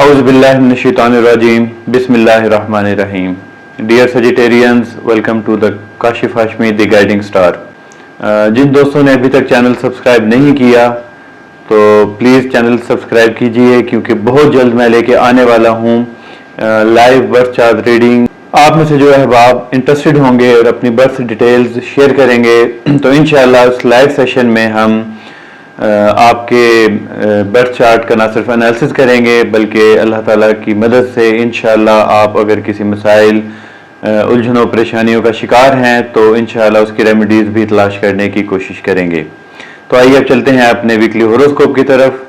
औज़ुबिल्लाहिमिनश्शैतानिर्रजीम बिस्मिल्लाहिर्रहमानिर्रहीम। Dear Sagittarians, welcome to the Kashif Hashmi the guiding star. जिन दोस्तों ने अभी तक चैनल सब्सक्राइब नहीं किया तो प्लीज़ चैनल सब्सक्राइब कीजिए, क्योंकि बहुत जल्द मैं लेके आने वाला हूँ लाइव बर्थ चार्ट रीडिंग। आप में से जो अहबाब इंटरेस्टेड होंगे और अपनी बर्थ डिटेल्स शेयर करेंगे तो इंशाअल्लाह उस लाइव सेशन में हम आपके बर्थ चार्ट का ना सिर्फ एनालिसिस करेंगे बल्कि अल्लाह ताला की मदद से इंशाअल्लाह आप अगर किसी मसाइल उलझनों परेशानियों का शिकार हैं तो इंशाअल्लाह उसकी रेमेडीज़ भी तलाश करने की कोशिश करेंगे। तो आइए अब चलते हैं अपने वीकली होरोस्कोप की तरफ।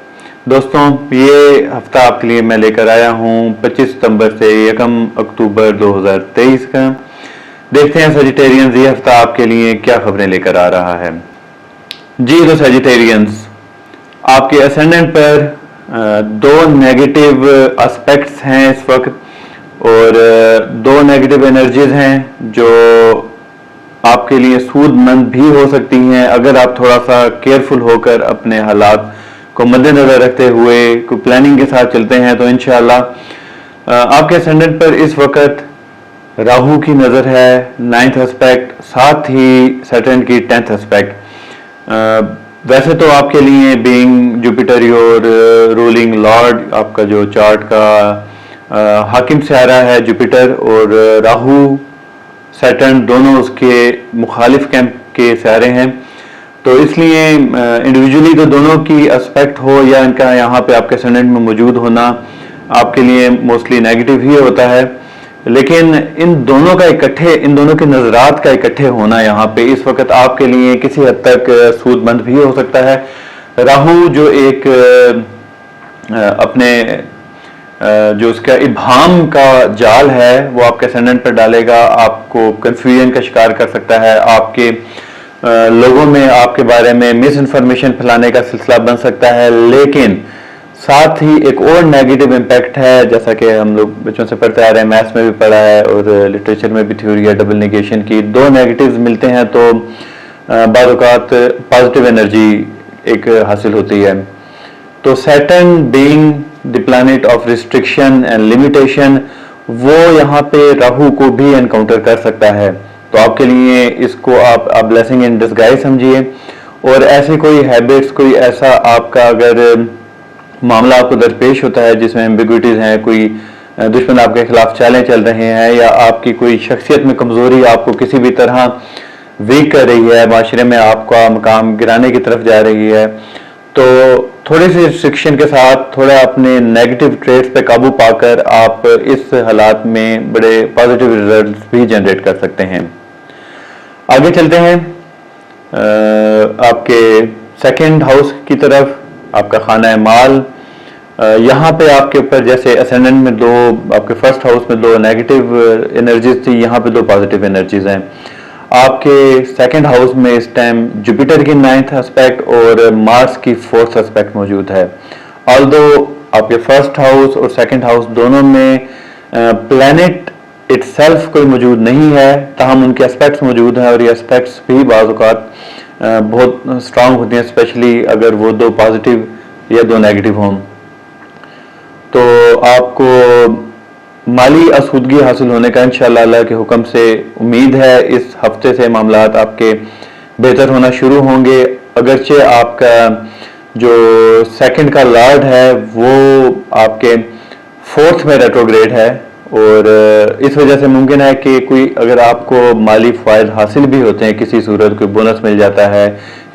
दोस्तों, ये हफ्ता आपके लिए मैं लेकर आया हूँ 25 सितंबर से 1 अक्टूबर 2023 का। देखते हैं सजिटेरियंस ये हफ्ता आपके लिए क्या खबरें लेकर आ रहा है। जी तो सजिटेरियंस, आपके असेंडेंट पर दो नेगेटिव एस्पेक्ट्स हैं इस वक्त और दो नेगेटिव एनर्जीज हैं जो आपके लिए सूदमंद भी हो सकती हैं अगर आप थोड़ा सा केयरफुल होकर अपने हालात को मद्देनजर रखते हुए कोई प्लानिंग के साथ चलते हैं तो इंशाअल्लाह आपके असेंडेंट पर इस वक्त राहु की नज़र है 9th एस्पेक्ट, साथ ही सैटर्न की 10th एस्पेक्ट। वैसे तो आपके लिए being Jupiter your ruling Lord, आपका जो चार्ट का हाकिम स्यारा है जुपिटर, और राहु सैटर्न दोनों उसके मुखालिफ कैंप के स्यारे हैं, तो इसलिए इंडिविजुअली तो दोनों की एस्पेक्ट हो या इनका यहाँ पे आपके असेंडेंट में मौजूद होना आपके लिए मोस्टली नेगेटिव ही होता है। लेकिन इन दोनों के नजरात का इकट्ठे होना यहाँ पे इस वक्त आपके लिए किसी हद तक सूदमंद भी हो सकता है। राहु जो एक अपने जो उसका इब्हाम का जाल है वो आपके असेंडेंट पर डालेगा, आपको कंफ्यूजन का शिकार कर सकता है, आपके लोगों में आपके बारे में मिस इन्फॉर्मेशन फैलाने का सिलसिला बन सकता है। लेकिन साथ ही एक और नेगेटिव इम्पैक्ट है, जैसा कि हम लोग बच्चों से पढ़ते आ रहे हैं, मैथ्स में भी पढ़ा है और लिटरेचर में भी थ्योरी है डबल नेगेशन की। दो नेगेटिव्स मिलते हैं तो बाद औक़ात पॉजिटिव एनर्जी एक हासिल होती है। तो Saturn being the planet of restriction and limitation, वो यहाँ पे राहु को भी एनकाउंटर कर सकता है। तो आपके लिए इसको आप ब्लेसिंग इन डिस्गाइज समझिए। और ऐसे कोई हैबिट्स, कोई ऐसा आपका अगर मामला आपको दरपेश होता है जिसमें एम्बिग्विटीज हैं, कोई दुश्मन आपके खिलाफ चालें चल रहे हैं या आपकी कोई शख्सियत में कमजोरी आपको किसी भी तरह वीक कर रही है, माशरे में आपका मकाम गिराने की तरफ जा रही है, तो थोड़ी सी रिस्ट्रिक्शन के साथ थोड़ा अपने नेगेटिव ट्रेड्स पे काबू पाकर आप इस हालात में बड़े पॉजिटिव रिजल्ट्स भी जनरेट कर सकते हैं। आगे चलते हैं आपके सेकंड हाउस की तरफ, आपका खाना है माल। यहाँ पे आपके ऊपर जैसे असेंडेंट में दो, आपके फर्स्ट हाउस में दो नेगेटिव एनर्जीज थी, यहाँ पे दो पॉजिटिव एनर्जीज हैं। आपके सेकंड हाउस में इस टाइम जुपिटर की 9th एस्पेक्ट और मार्स की 4th एस्पेक्ट मौजूद है। ऑल्दो आपके फर्स्ट हाउस और सेकंड हाउस दोनों में प्लैनेट इटसेल्फ कोई मौजूद नहीं है, ताहम उनके एस्पेक्ट्स मौजूद हैं और ये एस्पेक्ट्स भी बाज़ औक़ात बहुत स्ट्रांग होती हैं, स्पेशली अगर वो दो पॉजिटिव या दो नेगेटिव हों। तो आपको माली आसूदगी हासिल होने का इंशाअल्लाह अल्लाह के हुक्म से उम्मीद है। इस हफ्ते से मामलात आपके बेहतर होना शुरू होंगे, अगरचे आपका जो सेकंड का लॉर्ड है वो आपके 4th में रेट्रोग्रेड है और इस वजह से मुमकिन है कि कोई अगर आपको माली फ़ायदे हासिल भी होते हैं, किसी सूरत कोई बोनस मिल जाता है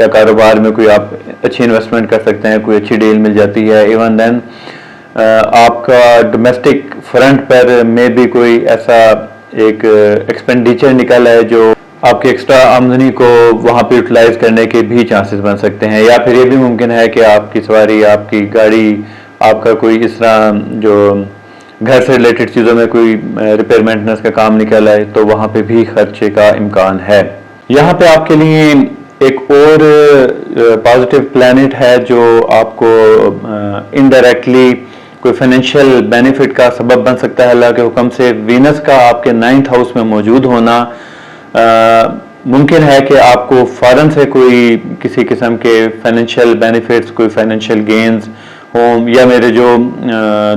या कारोबार में कोई आप अच्छी इन्वेस्टमेंट कर सकते हैं, कोई अच्छी डील मिल जाती है। इवन देन आपका डोमेस्टिक फ्रंट पर में भी कोई ऐसा एक एक्सपेंडिचर निकल है जो आपकी एक्स्ट्रा आमदनी को वहाँ पे यूटिलाइज करने के भी चांसेस बन सकते हैं। या फिर ये भी मुमकिन है कि आपकी सवारी, आपकी गाड़ी, आपका कोई इस तरह जो घर से रिलेटेड चीज़ों में कोई रिपेयर मेंटेनेंस का काम निकल आए तो वहाँ पे भी खर्चे का इम्कान है। यहाँ पे आपके लिए एक और पॉजिटिव प्लैनेट है जो आपको इनडायरेक्टली कोई फाइनेंशियल बेनिफिट का सबब बन सकता है अल्लाह के हुक्म से। वीनस का आपके 9th हाउस में मौजूद होना मुमकिन है कि आपको फॉरेन से कोई किसी किस्म के फाइनेंशियल बेनिफिट्स, कोई फाइनेंशियल गेन्स, हों, या मेरे जो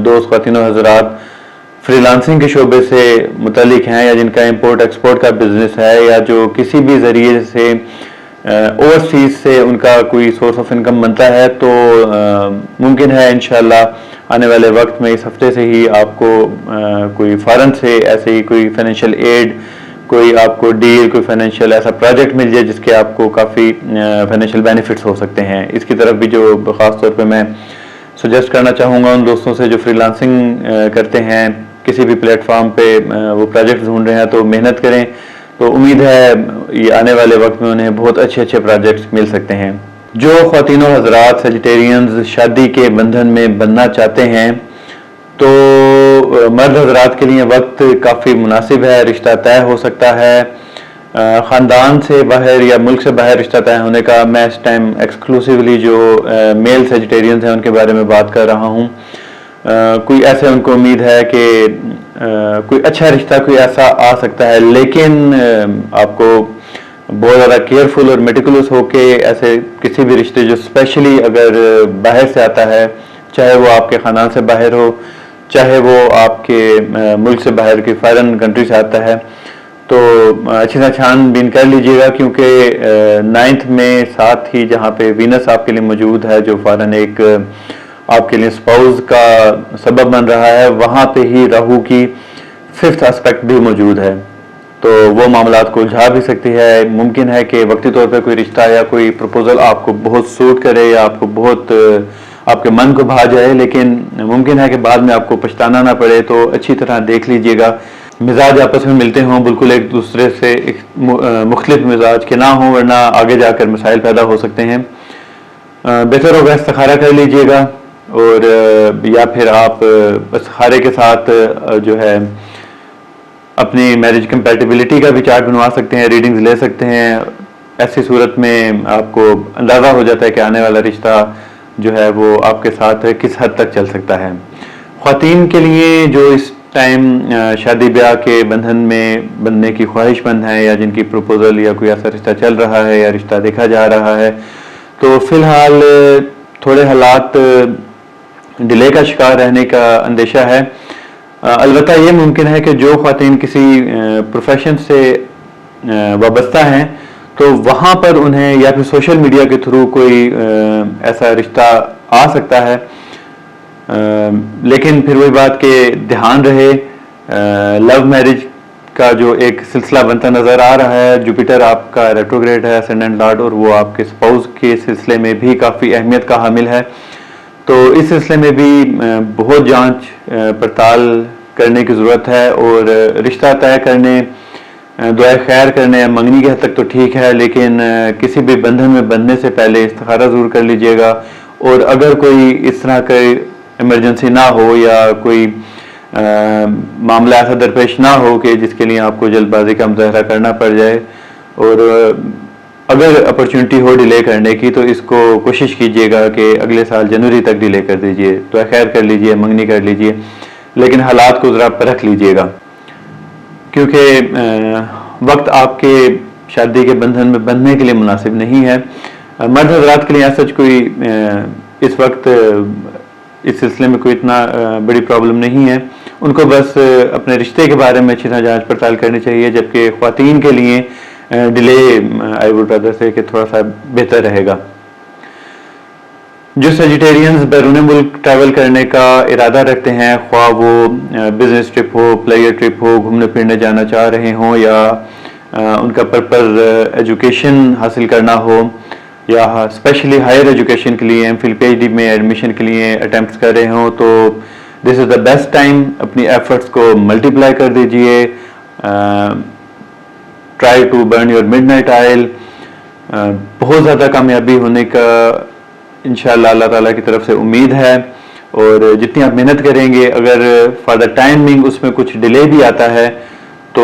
दोस्त ख़वातीन हज़रात फ्रीलांसिंग के शोबे से मुतल्लिक हैं, या जिनका इंपोर्ट एक्सपोर्ट का बिज़नेस है, या जो किसी भी ज़रिए से ओवरसीज़ से उनका कोई सोर्स ऑफ इनकम बनता है, तो मुमकिन है इंशाल्लाह आने वाले वक्त में इस हफ्ते से ही आपको कोई फ़ौरन से ऐसे ही कोई फाइनेंशियल एड, कोई आपको डील, कोई फाइनेंशियल ऐसा प्रोजेक्ट मिल जाए जिसके आपको काफ़ी फाइनेंशियल बेनिफिट्स हो सकते हैं। इसकी तरफ भी जो ख़ास तौर पे मैं सजेस्ट करना चाहूँगा उन दोस्तों से जो फ्रीलांसिंग करते हैं, किसी भी प्लेटफॉर्म पे वो प्रोजेक्ट ढूंढ रहे हैं, तो मेहनत करें। तो उम्मीद है ये आने वाले वक्त में उन्हें बहुत अच्छे अच्छे प्रोजेक्ट्स मिल सकते हैं। जो ख़वातीनो हज़रात सेजिटेरियंस शादी के बंधन में बनना चाहते हैं, तो मर्द हज़रात के लिए वक्त काफ़ी मुनासिब है, रिश्ता तय हो सकता है। ख़ानदान से बाहर या मुल्क से बाहर रिश्ता तय होने का मैं इस टाइम एक्सक्लूसिवली जो मेल सेजिटेरियंस हैं उनके बारे में बात कर रहा हूँ। कोई ऐसे उनको उम्मीद है कि कोई अच्छा रिश्ता कोई ऐसा आ सकता है, लेकिन आपको बहुत ज़्यादा केयरफुल और मेटिकुलस होके ऐसे किसी भी रिश्ते जो स्पेशली अगर बाहर से आता है, चाहे वो आपके ख़ानदान से बाहर हो, चाहे वो आपके मुल्क से बाहर की फॉरेन कंट्री से आता है, तो अच्छी तरह छानबीन कर लीजिएगा, क्योंकि 9th में साथ ही जहाँ पे वीनस आपके लिए मौजूद है, जो फॉरेन एक आपके लिए स्पाउस का सबब बन रहा है, वहाँ पे ही राहु की 5th एस्पेक्ट भी मौजूद है। तो वो मामलात को उलझा भी सकती है। मुमकिन है कि वक्ती तौर पे कोई रिश्ता या कोई प्रपोजल आपको बहुत सूट करे या आपको बहुत आपके मन को भा जाए, लेकिन मुमकिन है कि बाद में आपको पछताना ना पड़े। तो अच्छी तरह देख लीजिएगा, मिजाज आपस में मिलते हों, बिल्कुल एक दूसरे से मुख्तलिफ मिजाज के ना हों, वरना आगे जाकर मसाइल पैदा हो सकते हैं। बेहतर होगा इस्तिखारा कर लीजिएगा, और या फिर आप इस्तिखारे के साथ जो है अपनी मैरिज कंपैटिबिलिटी का भी चार्ट बनवा सकते हैं, रीडिंग्स ले सकते हैं। ऐसी सूरत में आपको अंदाज़ा हो जाता है कि आने वाला रिश्ता जो है वो आपके साथ किस हद तक चल सकता है। ख़वातीन के लिए जो इस टाइम शादी ब्याह के बंधन में बनने की ख्वाहिशमंद हैं, या जिनकी प्रपोजल या कोई ऐसा रिश्ता चल रहा है या रिश्ता देखा जा रहा है, तो फ़िलहाल थोड़े हालात डिले का शिकार रहने का अंदेशा है। अलबत्ता ये मुमकिन है कि जो ख़वातीन किसी प्रोफेशन से वाबस्ता हैं, तो वहाँ पर उन्हें या फिर सोशल मीडिया के थ्रू कोई ऐसा रिश्ता आ सकता है। लेकिन फिर वही बात कि ध्यान रहे, लव मैरिज का जो एक सिलसिला बनता नज़र आ रहा है, जुपिटर आपका रेट्रोग्रेड है, असेंडेंट लॉर्ड, और वो आपके स्पाउस के सिलसिले में भी काफ़ी अहमियत का हामिल है। तो इस सिलसिले में भी बहुत जांच पड़ताल करने की ज़रूरत है, और रिश्ता तय करने, दुआ खैर करने, मंगनी के हद तक तो ठीक है, लेकिन किसी भी बंधन में बंधने से पहले इस्तिखारा ज़रूर कर लीजिएगा। और अगर कोई इस तरह का इमरजेंसी ना हो या कोई मामला ऐसा दरपेश ना हो कि जिसके लिए आपको जल्दबाजी का मुजाहरा करना पड़ जाए, और अगर अपॉर्चुनिटी हो डिले करने की, तो इसको कोशिश कीजिएगा कि अगले साल जनवरी तक डिले कर दीजिए, तो खैर कर लीजिए, मंगनी कर लीजिए, लेकिन हालात को ज़रा परख लीजिएगा, क्योंकि वक्त आपके शादी के बंधन में बंधने के लिए मुनासिब नहीं है। मर्द हज़रात के लिए ऐसा कोई इस वक्त इस सिलसिले में कोई इतना बड़ी प्रॉब्लम नहीं है, उनको बस अपने रिश्ते के बारे में अच्छी तरह जाँच पड़ताल करनी चाहिए। जबकि ख़वातीन के लिए डिले आई वुड रादर से कि थोड़ा सा बेहतर रहेगा। जो सेजिटेरियंस बैरून मुल्क ट्रैवल करने का इरादा रखते हैं, ख्वाह वो बिजनेस ट्रिप हो, प्लेयर ट्रिप हो, घूमने फिरने जाना चाह रहे हों, या उनका पर्पस एजुकेशन हासिल करना हो, या स्पेशली हायर एजुकेशन के लिए एमफिल पीएचडी में एडमिशन के लिए अटेम्प्ट कर रहे हों, तो this is the best time. अपनी एफर्ट्स को मल्टीप्लाई कर दीजिए। Try to burn your midnight oil. बहुत ज़्यादा कामयाबी होने का इंशाअल्लाह अल्लाह ताला की तरफ से उम्मीद है, और जितनी आप मेहनत करेंगे, अगर फॉर द टाइमिंग उसमें कुछ डिले भी आता है, तो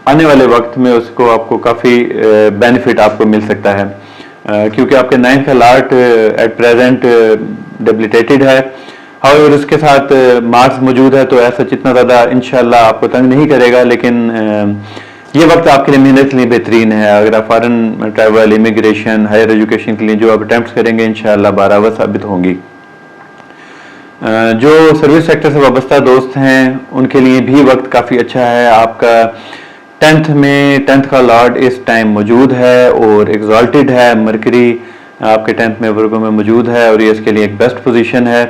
आने वाले वक्त में उसको आपको काफ़ी बेनिफिट आपको मिल सकता है, क्योंकि आपके 9th का लॉर्ड एट प्रेजेंट डेबिलिटेटेड है। हाउएवर उसके साथ मार्स मौजूद है, तो ऐसा जितना ज़्यादा इंशाअल्लाह आपको तंग नहीं करेगा, लेकिन ये वक्त आपके लिए मेहनत के लिए बेहतरीन है। अगर आप foreign travel, immigration, higher education के लिए जो आप अटैम्प्ट करेंगे इंशाअल्लाह बारावर साबित होंगी। जो सर्विस सेक्टर से वाबस्ता दोस्त हैं उनके लिए भी वक्त काफ़ी अच्छा है। आपका 10th का लॉर्ड इस टाइम मौजूद है और एग्जॉल्टेड है। मरकरी आपके 10th में वर्गों में मौजूद है और ये इसके लिए एक बेस्ट पोजीशन है।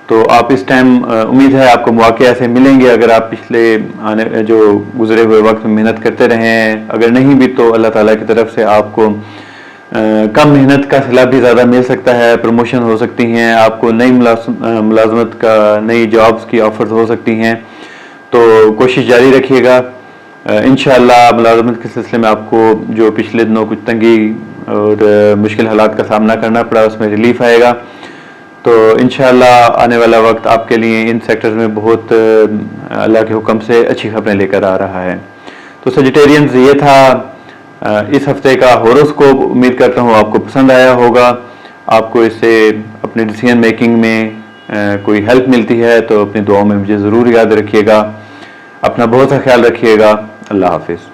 तो आप इस टाइम उम्मीद है आपको मौके ऐसे मिलेंगे अगर आप पिछले आने जो गुजरे हुए वक्त में मेहनत करते रहे हैं। अगर नहीं भी तो अल्लाह ताला की तरफ से आपको कम मेहनत का सिला भी ज़्यादा मिल सकता है, प्रमोशन हो सकती हैं, आपको नई मुलाजमत का, नई जॉब्स की ऑफर्स हो सकती हैं। तो कोशिश जारी रखिएगा। इंशाअल्लाह मुलाजमत के सिलसिले में आपको जो पिछले दिनों कुछ तंगी और मुश्किल हालात का सामना करना पड़ा उसमें रिलीफ आएगा। तो इंशाअल्लाह आने वाला वक्त आपके लिए इन सेक्टर्स में बहुत अल्लाह के हुक्म से अच्छी खबरें लेकर आ रहा है। तो सजिटेरियंस ये था इस हफ्ते का हॉरोस्कोप। उम्मीद करता हूँ आपको पसंद आया होगा। आपको इससे अपने डिसीजन मेकिंग में कोई हेल्प मिलती है तो अपनी दुआओं में मुझे ज़रूर याद रखिएगा। अपना बहुत सा ख्याल रखिएगा। अल्लाह हाफिज़।